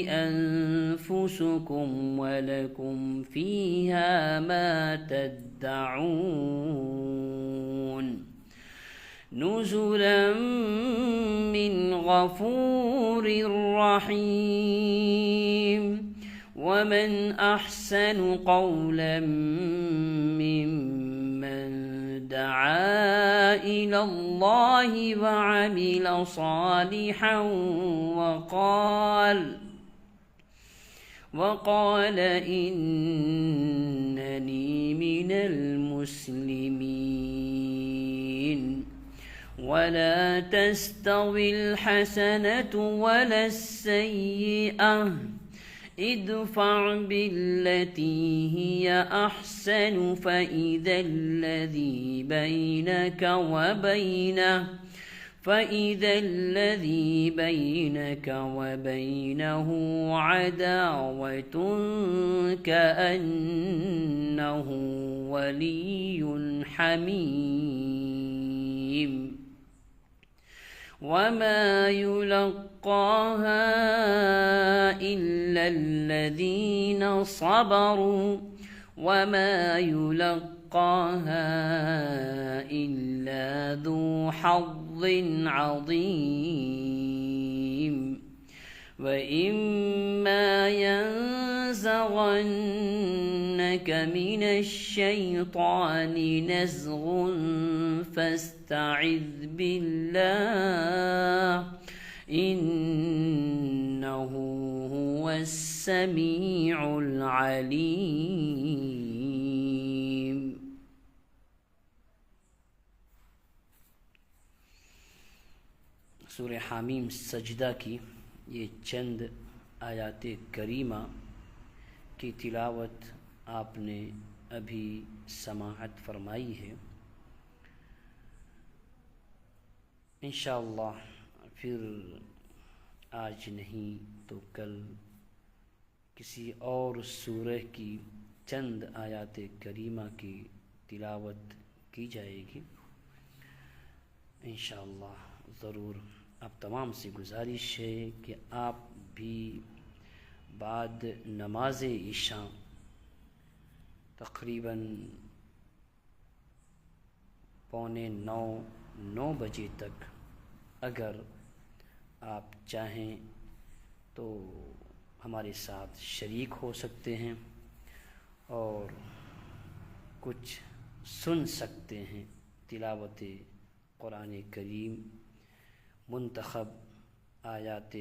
أنفسكم ولكم فيها ما تدعون نزلا من غفور رحيم. ومن أحسن قولا ممن دعا إلى الله وعمل صالحا وقال إنني من المسلمين. ولا تستوي الحسنة ولا السيئة ادفع بالتي هي أحسن فإذا الذي بينك وبينه عداوة كأنه ولي حميم. وما يلقاها إلا الذين صبروا وما يلقاها إلا ذو حظ عظيم. وإما ينزغنك من الشيطان نزغ فاستعذ بالله إنه هو السميع العليم. सूरह हामीम सजदा की ये चंद आयात करीमा की तिलावत आपने अभी समाअत फरमाई है। इंशाअल्लाह फिर आज नहीं तो कल किसी और सूरह की चंद आयात करीमा की तिलावत की जाएगी इंशाअल्लाह ज़रूर। आप तमाम से गुजारिश है कि आप भी बाद नमाज इशा तकरीबन 8:45-9 बजे तक अगर आप चाहें तो हमारे साथ शरीक हो सकते हैं और कुछ सुन सकते हैं तिलावत कुरान करीम मुंतखब आयात